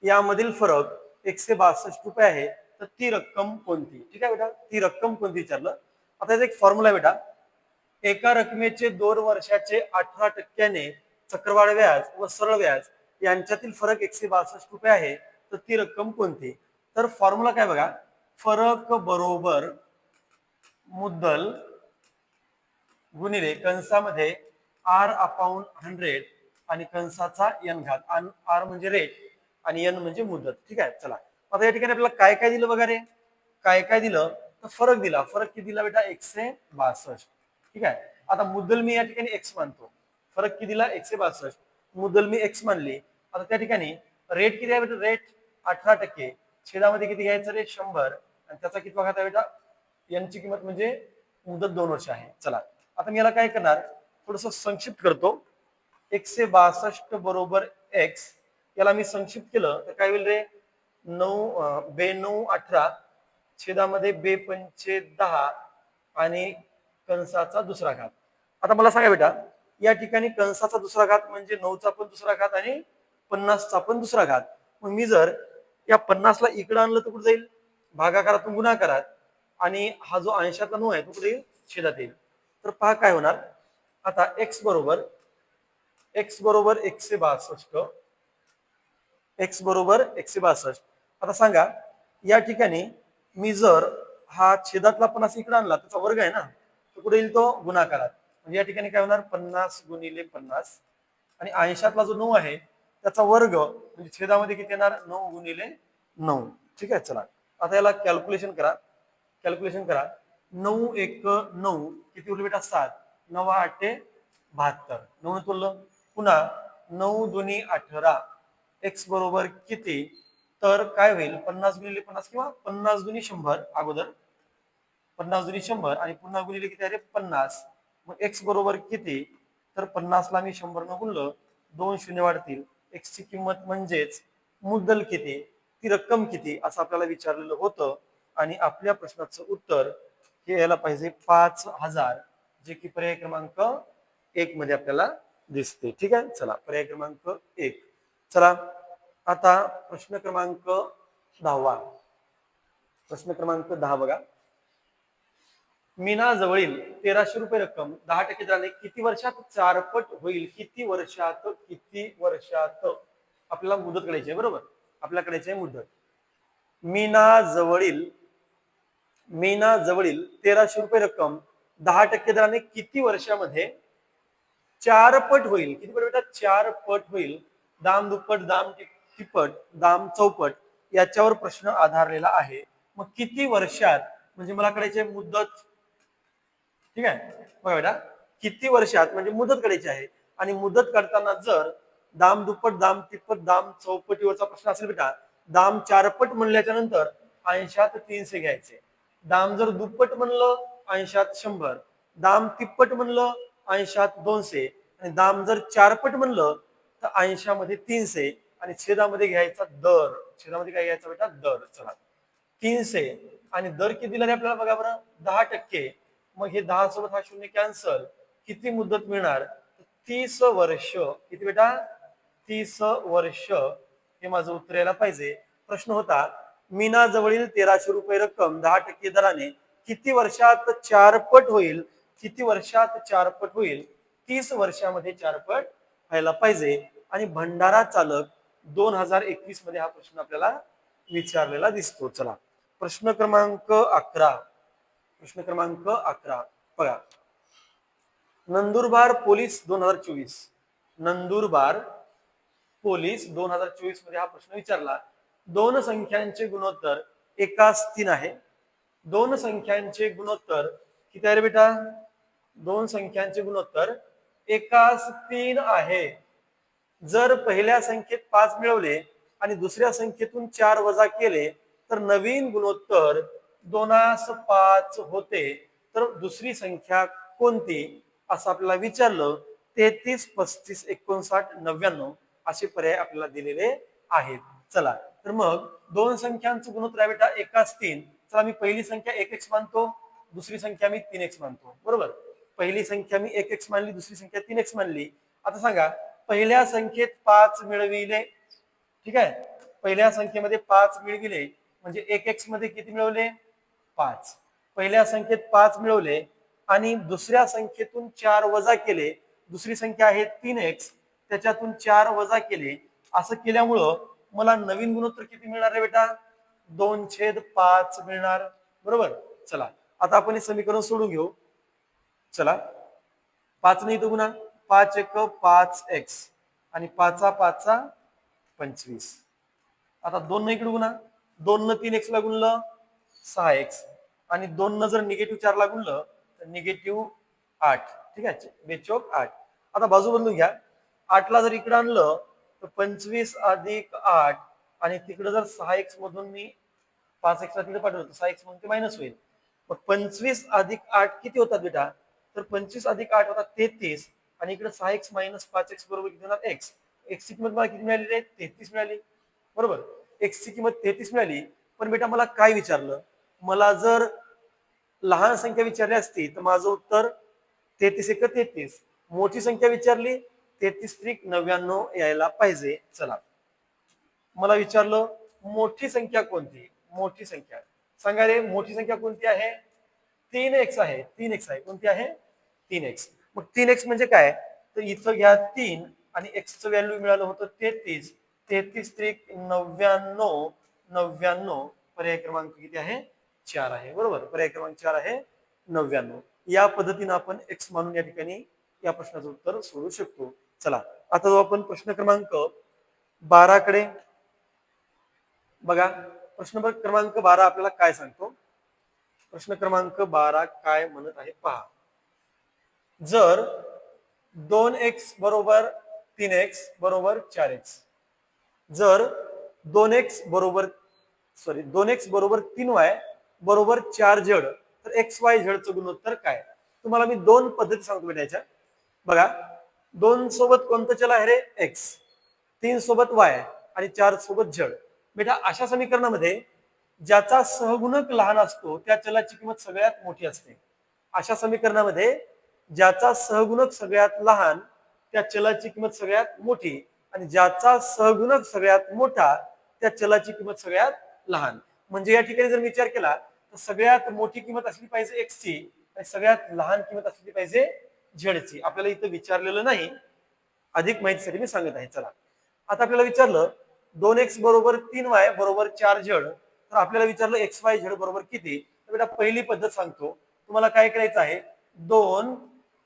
यामधील फरक 162 रुपये आहे, तर ती रक्कम कोणती? ठीक आहे बेटा, ती रक्कम कोणती विचारलं. आता याचा एक फॉर्म्युला बेटा, एका रकमेचे 2 वर्षाचे 18% चक्रवाढ व्याज व सरळ व्याज यांच्यातील फरक 162 रुपये आहे, तर ती रक्कम कोणती? तर फॉर्म्युला काय बघा, फरक बरोबर मुद्दल गुणिले कंसामध्ये R/100 आणि कंसाचा n घात. R म्हणजे रेट आणि n म्हणजे मुदत. ठीक आहे, चला आता या ठिकाणी आपल्याला काय काय दिलं बघा रे? काय काय दिलं? तर फरक दिला. फरक किती दिला बेटा? 162. ठीक आहे, आता मुद्दल मी या ठिकाणी x मानतो. फरक किती दिला? 162. मुद्दल मी x मानली. आता त्या ठिकाणी रेट किती आहे बेटा? रेट 18%. छेदामध्ये किती घ्यायचं रे? 100. आणि त्याचा किती घात आहे बेटा? n ची किंमत म्हणजे मुदत 2 वर्ष आहे. चला आता मी याला काय करणार? थोडस संक्षिप्त करतो. 162 बरोबर x, याला मी संक्षिप्त केलं तर काय होईल रे? 9 2 9 18 छेदामध्ये बेपंचे 10 आणि कंसाचा दुसरा घात. आता मला सांगा बेटा, या ठिकाणी कंसाचा दुसरा घात म्हणजे 9चा पण दुसरा घात आणि 50चा पण दुसरा घात. मग मी जर या 50ला इकडे आणलं तर कुठे जाईल? भागाकारातून गुणाकारात. आणि हा जो अंशातला 9 आहे तो कुठे येईल? छेदात येईल. तर पहा काय होणार. आता x बरोबर 162. x बरोबर 162. आता सांगा, या ठिकाणी मी जर हा छेदातला 50 इकडे आणला, त्याचा वर्ग आहे ना, तर कुठे येईल तो? गुणाकारात. म्हणजे या ठिकाणी काय होणार? 50 गुणिले 50 आणि अंशातला जो 9 आहे त्याचा वर्ग म्हणजे छेदामध्ये किती येणार? 9 गुणिले 9. ठीक आहे, चला आता याला कॅल्क्युलेशन करा. 9 1 9 किती उरले बेटा? 7. 9 8 72. 9 तोडलं. पुन्हा 9 दुनी 18. x बरोबर किती? तर काय होईल? 50 गुणिले 50 किंवा 50 दुनी 100 अगोदर. 50 दुनी 100 आणि पुन्हा गुणिले किती आहे? 50. मग x बरोबर किती? तर 50 ला मी 100 न गुणलं, 2 शून्य वाढतील. x ची किंमत म्हणजेच मुद्दल किती, ती रक्कम किती असं आपल्याला विचारलेलं होतं. आणि आपल्या प्रश्नाचं उत्तर हे यायला पाहिजे 5000, जे की पर्याय क्रमांक 1 मध्ये आपल्याला दिसते. ठीक आहे, चला पर्याय क्रमांक 1. चला आता प्रश्न क्रमांक 10. प्रश्न क्रमांक 10 बघा. मीना जवळील 1300 रुपये रक्कम 10% दराने किती वर्षात 4 पट होईल? किती वर्षात आपल्याला मुदत काढायची आहे, बरोबर? आपल्याकडे आहे मुदत. मीना जवळील 1300 रुपये रक्कम 10% दराने किती वर्षामध्ये 4 पट होईल? किती पट बेटा? 4 पट होईल. दाम दुप्पट, दाम तिप्पट, दाम चौपट याच्यावर प्रश्न आधारलेला आहे. मग किती वर्षात म्हणजे मला करायची मुदत. ठीक आहे, बघा बेटा, किती वर्षात म्हणजे मुदत काढायची आहे. आणि मुदत काढताना जर दाम दुप्पट, दाम तिप्पट, दाम चौपटीवरचा प्रश्न असेल बेटा, दाम 4 पट म्हणल्याच्या नंतर अंशात 300 घ्यायचे. दाम जर दुप्पट म्हणलं अंशात 100, दाम तिप्पट म्हणलं अंशात 200 आणि दाम जर 4 पट म्हणलं तर अंशामध्ये 300 आणि छेदामध्ये घ्यायचा दर. छेदामध्ये काय घ्यायचा बेटा? दर. चला 300 आणि दर किती दिला आपल्याला बघा बरं? 10%. मग हे 10 सोबत हा शून्य कॅन्सल. किती मुदत मिळणार? 30 वर्ष. किती बेटा? 30 वर्ष हे माझं उत्तर यायला पाहिजे. प्रश्न होता, मीना जवळील 1300 रुपये रक्कम 10% दराने किती वर्षात 4 पट होईल? किती वर्षात 4 पट होईल? 30 वर्षामध्ये 4 पट व्हायला पाहिजे. आणि भंडारा चालक 2021 मध्ये हा प्रश्न आपल्याला विचारलेला दिसतो. चला प्रश्न क्रमांक 11. प्रश्न क्रमांक 11 बघा. नंदुरबार पोलीस 2024. नंदुरबार पोलीस 2024 मध्ये हा प्रश्न विचारला. दोन संख्यांचे गुणोत्तर एकास 3 आहे. दोन संख्यांचे गुणोत्तर किती आहे रे बेटा? दोन संख्यांचे गुणोत्तर एकास 3 आहे. जर पहिल्या संख्येत 5 मिळवले आणि दुसऱ्या संख्येतून 4 वजा केले तर नवीन गुणोत्तर 2:5 होते. तर दुसरी संख्या कोणती असं आपल्याला विचारलं. 33, 35, 59, 99 असे पर्याय आपल्याला दिलेले आहेत. चला तर मग दोन संख्यांचं गुणोत्तर आहे बेटा एकास 3. चला मी पहिली संख्या 1x मानतो, दुसरी संख्या मी 3x मानतो, बरोबर? पहिली संख्या मी 1x मानली, दुसरी संख्या 3x मानली. आता सांगा, पहिल्या संख्येत 5 मिळविले. ठीक आहे, पहिल्या संख्येमध्ये 5 मिळविले म्हणजे 1x मध्ये किती मिळवले? 5. पहिल्या संख्येत 5 मिळवले आणि दुसऱ्या संख्येतून 4 वजा केले. दुसरी संख्या आहे 3x, त्याच्यातून 4 वजा केले. असं केल्यामुळं मला नवीन गुणोत्तर किती मिळणार आहे बेटा? 2/5 मिळणार, बरोबर? चला आता आपण हे समीकरण सोडून घेऊ. चला 5 नाही तो गुणा, 5 1 5x आणि 5 5 25. आता 2 न इकडे गुणा, 2 न 3x ला गुणलं 6x आणि 2 न जर निगेटिव्ह 4 ला गुणलं तर निगेटिव्ह 8. ठीक आहे, बेचोक 8. आता बाजू बदलून घ्या. 8 ला जर इकडे आणलं तर 25 अधिक 8 आणि तिकडे जर 6x मधून मी 5x ला तिकडे पाठवलं तर 6x मधून ते मायनस होईल. मग 25 अधिक 8 किती होतात बेटा? तर 25 अधिक 8 होतात 33 आणि इकडे 6x मायनस 5x बरोबर किती होणार? x. x ची किंमत मला किती मिळाली रे? 33 मिळाली, बरोबर? x ची किंमत 33 मिळाली. पण बेटा मला काय विचारलं? मला जर लहान संख्या विचारली असती तर माझं उत्तर 33 एक 33. मोठी संख्या विचारली 33 त्रिक 99 यायला पाहिजे. चला, मला विचारलं मोठी संख्या कोणती. मोठी संख्या सांगा रे, मोठी संख्या कोणती आहे. 3x आहे. 3x आहे. कोणती आहे. 3x. मग 3x म्हणजे काय, तर इथं घ्या 3 आणि x चं व्हॅल्यू मिळालं होतं 33. 33 त्रिक 99. 99. पर्याय क्रमांक किती आहे. 4 आहे. बरोबर, पर्याय क्रमांक 4 आहे 99. या पद्धतीने आपण x मानून या ठिकाणी या प्रश्नाचं उत्तर सोडू शकतो. चला, आता जो आपण प्रश्न क्रमांक 12 कडे बघा. प्रश्न क्रमांक 12 आपल्याला काय सांगतो. प्रश्न क्रमांक 12 काय म्हणत आहे पहा. जर 2x बरोबर 3x बरोबर 4x, जर 2x बरोबर 3y बरोबर 4z, तर XYZ चं गुणोत्तर काय. तुम्हाला मी दोन पद्धती सांगतो बेटायच्या. बघा, 2 सोबत कोणतं चल आहे रे. x, 3 सोबत y आणि 4 सोबत z. बेटा, अशा समीकरणामध्ये ज्याचा सहगुणक लहान असतो त्या चलाची किंमत सगळ्यात मोठी असते. अशा समीकरणामध्ये ज्याचा सहगुणक सगळ्यात लहान त्या चलाची किंमत सगळ्यात मोठी आणि ज्याचा सहगुणक सगळ्यात मोठा त्या चलाची किंमत सगळ्यात लहान. म्हणजे या ठिकाणी जर विचार केला तर सगळ्यात मोठी किंमत असली पाहिजे x ची आणि सगळ्यात लहान किंमत असली पाहिजे z ची. आपल्याला इथं विचारलेलं नाही, अधिक माहितीसाठी मी सांगत आहे. चला, आता आपल्याला विचारलं 2x बरोबर 3y बरोबर 4z, तर आपल्याला विचारलं XYZ बरोबर किती. तर बेटा, पहिली पद्धत सांगतो तुम्हाला. काय करायचं आहे, 2,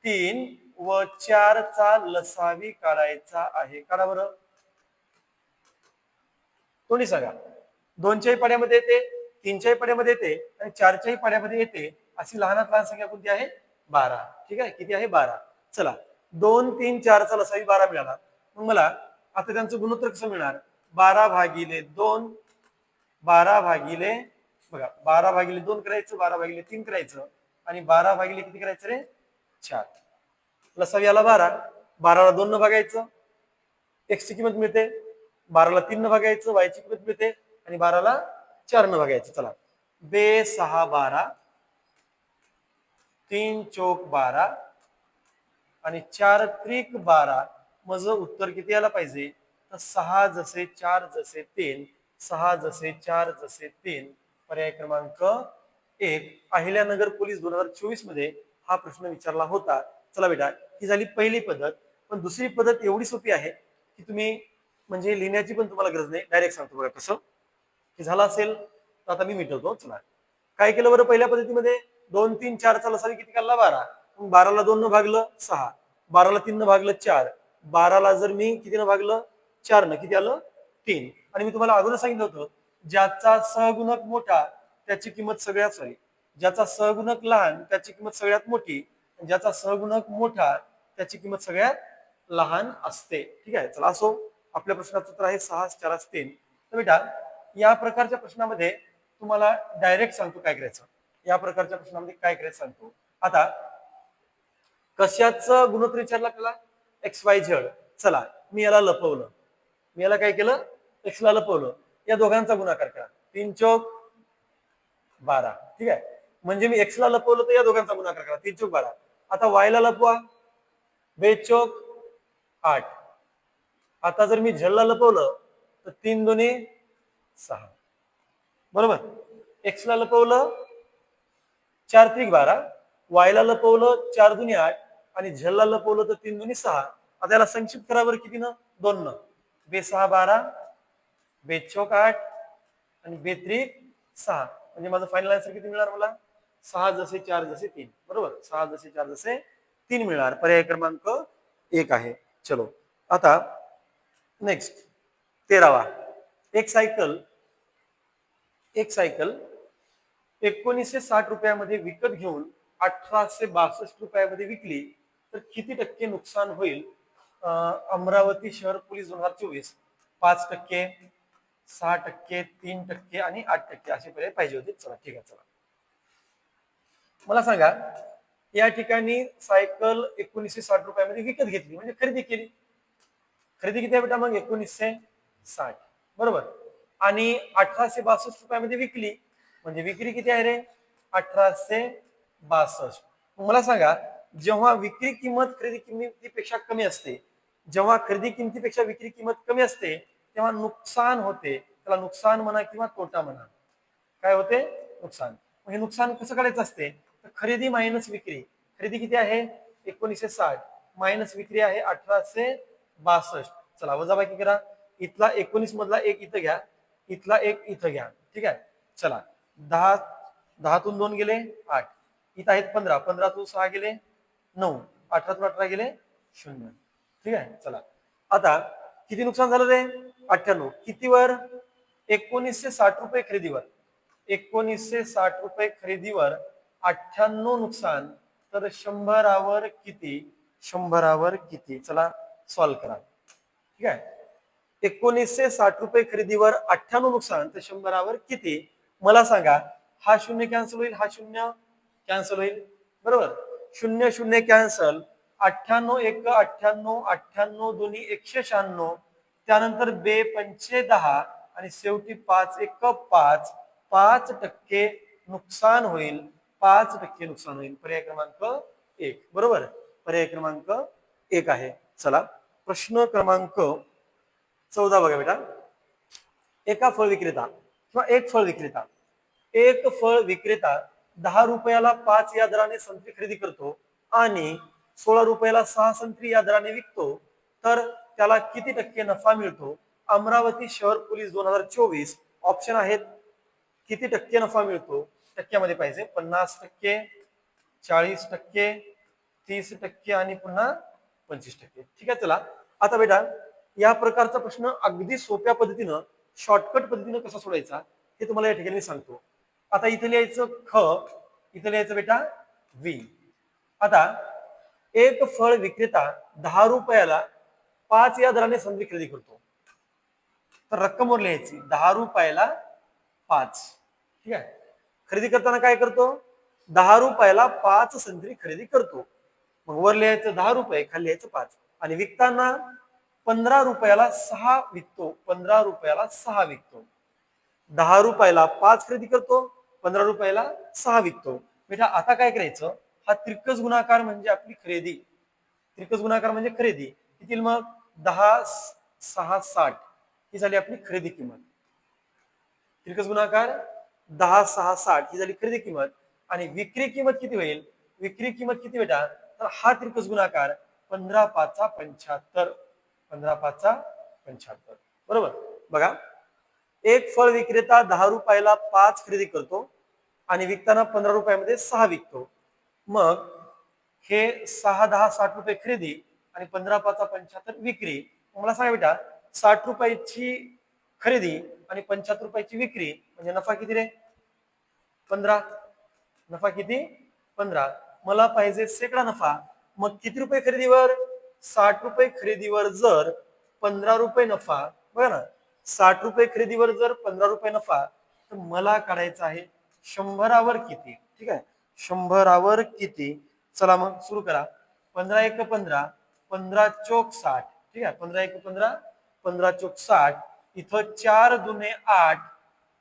3 व 4 चा लसावी काढायचा आहे. काढा बरं. कोणी सांगा. 2च्याही पाड्यामध्ये येते, 3च्याही पाड्यामध्ये येते आणि 4च्याही पाड्यामध्ये येते. अशी लहानात लहान संख्या कोणती आहे. 12. ठीक आहे, किती आहे. 12. चला, 2, 3, 4 चा लसावी 12 मिळाला. मग मला आता त्यांचं गुणोत्तर कसं मिळणार. 12 भागिले 2, 12 भागिले, बघा, 12 भागिले 2 करायचं, 12 भागिले 3 करायचं आणि 12 भागिले किती करायचं रे. 4. लसावी आला 12. 12ला 2 न भागायचं, x ची किंमत मिळते. 12ला 3 न भागायचं, y ची किंमत मिळते आणि 12ला 4 न भागायचं. चला, 2 6 12, 3 चौक 12 आणि 4 त्रिक 12. माझं उत्तर किती यायला पाहिजे, तर 6 जसे 4 जसे 3, 6 जसे 4 जसे 3. पर्याय क्रमांक 1. अहिल्यानगर पोलीस 2024 मध्ये हा प्रश्न विचारला होता. चला बेटा, ही झाली पहिली पद्धत. पण दुसरी पद्धत एवढी सोपी आहे की तुम्ही म्हणजे लिहिण्याची पण तुम्हाला गरज नाही, डायरेक्ट सांगतो बघा कसं. हे झालं असेल तर आता मी मिटवतो. चला, काय केलं बरं. पहिल्या पद्धतीमध्ये 2, 3, 4 चा लसावी किती काढला. 12. मग 12ला 2 न भागलं 6, 12ला 3 न भागलं 4, 12ला जर मी किती न भागलं 4 न, किती आलं 3. आणि मी तुम्हाला अगोदर सांगितलं होतं ज्याचा सहगुणक मोठा त्याची किंमत सगळ्यात ज्याचा सहगुणक लहान त्याची किंमत सगळ्यात मोठी, ज्याचा सहगुणक मोठा त्याची किंमत सगळ्यात लहान असते. ठीक आहे. चला, असो, आपल्या प्रश्नाचं उत्तर आहे 6 4 3. तर बेटा, या प्रकारच्या प्रश्नामध्ये तुम्हाला डायरेक्ट सांगतो काय करायचं. या प्रकारच्या प्रश्नामध्ये काय करायचं सांगतो. आता कशाचं गुणोत्तर विचारला आपल्याला. XYZ. चला, मी याला लपवलं. मी याला काय केलं, x ला लपवलं. या दोघांचा गुणाकार करा. 3 चौक 12. ठीक आहे, म्हणजे मी x ला लपवलं तर या दोघांचा गुणाकार करा. 3 चौक 12. आता y ला लपवा. 2 चौक 8. आता जर मी z ला लपवलं तर 3 दुनी 6. बरोबर. x ला लपवलं 4 त्रिक 12, y ला लपवलं 4 दुनी 8 आणि z ला लपवलं तर 3 दुनी 6. आता याला संक्षिप्त करा बरं. किती न, 2 न. 2 6 12, 2 चौक 8 आणि 2 त्रिक 6. म्हणजे माझं फायनल आन्सर किती मिळणार मला. 6 जसे 4 जसे 3. बरोबर, 6 जसे 4 जसे 3 मिळणार. पर्याय क्रमांक 1 आहे. चलो, आता नेक्स्ट 13वा. एक सायकल 1960 रुपयामध्ये विकत घेऊन 1862 रुपयामध्ये विकली तर किती टक्के नुकसान होईल. अमरावती शहर पोलीस 2024. 5%, 6%, 3% आणि 8% असे पर्याय पाहिजे होते. चला, ठीक आहे. चला, मला सांगा, या ठिकाणी सायकल 1960 रुपयामध्ये विकत घेतली म्हणजे खरेदी केली. खरेदी किती आहे बेटा मग 1960. बरोबर. आणि 1862 रुपयामध्ये विकली म्हणजे विक्री किती आहे रे? 1862. मला सांगा, जेव्हा विक्री किंमत खरेदी किमतीपेक्षा कमी असते, जेव्हा खरेदी किमतीपेक्षा विक्री किंमत कमी असते, तेव्हा नुकसान होते. त्याला नुकसान म्हणा किंवा तोटा म्हणा. काय होते? नुकसान. हे नुकसान कसं करायचं असते? तर खरेदी मायनस विक्री. खरेदी किती आहे? 1960 मायनस विक्री आहे 1862. चला वजाबाकी करा. इथला 19 मधला एक इथं घ्या, इथला एक इथं घ्या. ठीक आहे. चला 10 10तून 2 गेले 8. इथं आहेत 15, 15तून 6 गेले 9, 18तून 18 गेले 0. ठीक आहे. चला आता किती नुकसान झालं रे? 98. कितीवर? 1960 रुपये खरेदीवर. 1960 रुपये खरेदीवर 98 नुकसान, तर 100वर किती? 100वर किती? चला सॉल्व करा. ठीक आहे. 1960 रुपये खरेदीवर 98 नुकसान, तर 100वर किती? मला सांगा. हा शून्य कॅन्सल होईल, हा शून्य कॅन्सल होईल, बरोबर. शून्य शून्य कॅन्सल. 98 एक 98, 98 दोन्ही 196, त्यानंतर बे पंचे 10 आणि शेवटी 5 एक 5. 5% नुकसान होईल, 5% नुकसान होईल. पर्याय क्रमांक 1 बरोबर. पर्याय क्रमांक 1 आहे. चला प्रश्न क्रमांक 14 बघा बेटा. एका फळ विक्रेता किंवा एक फळ विक्रेता 10 रुपयाला 5 या दराने संत्री खरेदी करतो आणि 16 रुपयाला 6 संत्री या दराने विकतो, तर त्याला किती टक्के नफा मिळतो? अमरावती शहर पोलीस 2024. ऑप्शन आहेत. किती टक्के नफा मिळतो? टक्क्यामध्ये पाहिजे. 50%, 40%, 30% आणि पुन्हा 25%. ठीक आहे. चला आता बेटा या प्रकारचा प्रश्न अगदी सोप्या पद्धतीनं शॉर्टकट पद्धतीनं कसा सोडायचा हे तुम्हाला या ठिकाणी सांगतो. आता इथे लिहायचं ख, इथे लिहायचं बेटा वी. आता एक फळ विक्रेता 10 रुपयाला 5 या दराने संत्री खरेदी करतो, तर रक्कमवर लिहायची 10 रुपयाला 5. ठीक आहे. खरेदी करताना काय करतो? 10 रुपयाला 5 संत्री खरेदी करतो. मग वर लिहायचं 10 रुपये, खाली लिहायचं 5. आणि विकताना 15 रुपयाला 6 विकतो, 15 रुपयाला 6 विकतो. 10 रुपयाला 5 खरेदी करतो, 15 रुपयाला 6 विकतो. बेटा आता काय करायचं? हा त्रिकस गुणाकार म्हणजे आपली खरेदी. त्रिकस गुणाकार म्हणजे खरेदी. किती मग? 10 6 60 ही झाली आपली खरेदी किंमत. त्रिकस गुणाकार 10 6 60 ही झाली खरेदी किंमत. आणि विक्री किंमत किती होईल? विक्री किंमत किती बेटा? तर हा त्रिकस गुणाकार 15 5 75. 15 5 75 बरोबर. बघा एक फळ विक्रेता 10 रुपयाला 5 खरेदी करतो आणि विकताना 15 रुपयामध्ये 6 विकतो. मग हे 6 10 60 रुपये खरेदी आणि 15 5 75 विक्री. मला सांगा बेटा 60 रुपयाची खरेदी आणि 75 रुपयाची विक्री म्हणजे नफा किती रे? 15. नफा किती? 15. मला पाहिजे सेकडा नफा. मग किती रुपये खरेदीवर? 60 रुपये खरेदीवर जर 15 रुपये नफा, बघा ना, 60 रुपये खरेदीवर जर 15 रुपये नफा, तर मला काढायचं आहे 100वर किती. ठीक आहे. 100वर किती? चला मग सुरू करा. 15 एक 15, 15 चोक 60. ठीक आहे. 15 एक 15, 15 चोक 60. इथं 4 दुने 8,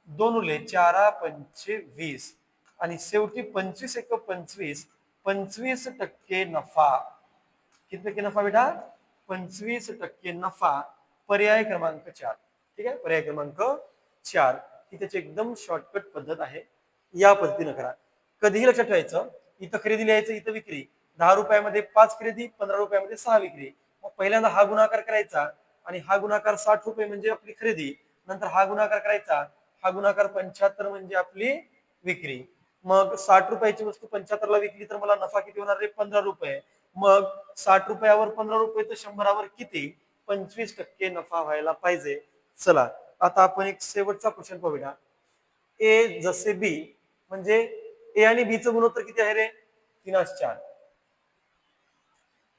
2 उरले 4 पंचे 20 आणि शेवटी 25 एक 25, 25% नफा. किती टक्के नफा बेटा? 25% नफा. पर्याय क्रमांक 4. ठीक आहे. पर्याय क्रमांक 4 ही त्याची एकदम शॉर्टकट पद्धत आहे. या पद्धतीनं करा. कधीही लक्षात ठेवायचं, इथं खरेदी लिहायचं, इथं विक्री. 10 रुपयामध्ये 5 खरेदी, 15 रुपयामध्ये 6 विक्री. मग पहिल्यांदा हा गुणाकार करायचा आणि हा गुणाकार 60 रुपये म्हणजे आपली खरेदी. नंतर हा गुणाकार करायचा, हा गुणाकार 75 म्हणजे आपली विक्री. मग 60 रुपयाची वस्तू 75ला विकली तर मला नफा किती होणार रे? 15 रुपये. मग 60 रुपयावर 15 रुपये तर 100वर किती? 25% नफा व्हायला पाहिजे. चला आता आपण एक शेवटचा क्वेश्चन पाहूया. ए जसे बी म्हणजे ए आणि बी चं गुणोत्तर किती आहे रे? 3:4.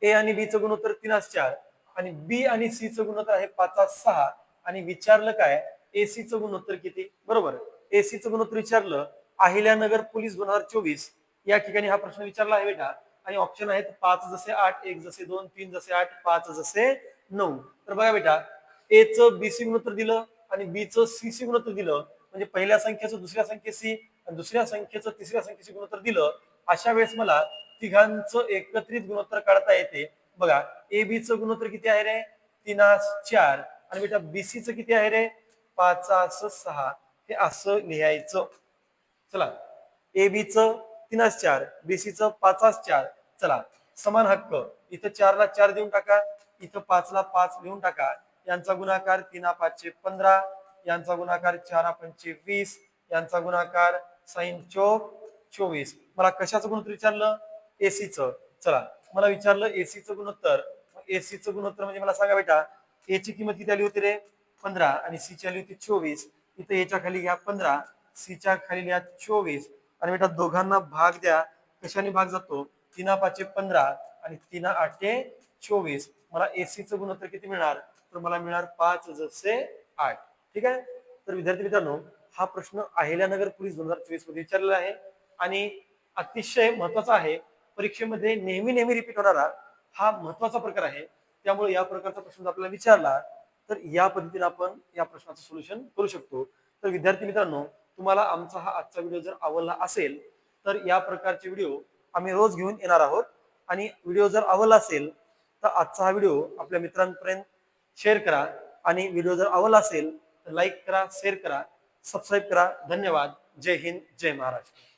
ए आणि बी चं गुणोत्तर 3:4 आणि बी आणि सी चं गुणोत्तर आहे 5:6. आणि विचारलं काय? एसी चं गुणोत्तर किती? बरोबर. एसी चं गुणोत्तर विचारलं. अहिल्यानगर पोलीस 2024 या ठिकाणी हा प्रश्न विचारला आहे बेटा. आणि ऑप्शन आहेत 5 जसे 8, 1 जसे 2, 3 जसे 8, 5 जसे 9. तर बघा बेटा ए चं बीसी गुणोत्तर दिलं आणि बी चं सीसी गुणोत्तर दिलं, म्हणजे पहिल्या संख्येचं दुसऱ्या संख्येशी आणि दुसऱ्या संख्येचं तिसऱ्या संख्येचे गुणोत्तर दिलं, अशा वेळेस मला तिघांचं एकत्रित गुणोत्तर काढता येते. बघा, ए बी चं गुणोत्तर किती आहे रे? 3-4. आणि बेटा बीसी चं किती आहे रे? 5-6. हे असं लिहायचं. चला, ए बी चं 3-4, बीसी चं 5-4. चला, समान हक्क. इथं 4 ला 4 देऊन टाका, इथं 5 ला 5 लिहून टाका. यांचा गुणाकार 3-5 15, यांचा गुणाकार 4-5 20, यांचा गुणाकार 6-4 24. मला कशाचं गुणोत्तर विचारलं? एसीचं. चला, मला विचारलं एसीचं गुणोत्तर. एसीचं गुणोत्तर म्हणजे मला सांगा बेटा, ए ची किंमत किती आली होती रे? 15 आणि सी ची आली होती 24. इथं एच्या खाली घ्या 15, सी च्या खाली घ्या 24. आणि बेटा दोघांना भाग द्या. कशाने भाग जातो? 3-5 15 आणि 3-8 24. मला एसीचं गुणोत्तर किती मिळणार? तर मला मिळणार 5-8. ठीक आहे. तर विद्यार्थी मित्रांनो, हा प्रश्न अहिल्यानगर पोलीस 2024 मध्ये विचारलेला आहे आणि अतिशय महत्वाचा आहे. परीक्षेमध्ये नेहमी नेहमी रिपीट होणारा हा महत्वाचा प्रकार आहे. त्यामुळे या प्रकारचा प्रश्न आपल्याला विचारला तर या पद्धतीने आपण या प्रश्नाचं सोल्युशन करू शकतो. तर विद्यार्थी मित्रांनो, तुम्हाला आमचा हा आजचा व्हिडिओ जर आवडला असेल तर या प्रकारचे व्हिडिओ आम्ही रोज घेऊन येणार आहोत. आणि व्हिडिओ जर आवडला असेल तर आजचा हा व्हिडिओ आपल्या मित्रांपर्यंत शेअर करा. आणि व्हिडिओ जर आवडला असेल तर लाईक करा, शेअर करा, सबस्क्राईब करा. धन्यवाद. जय हिंद, जय महाराष्ट्र.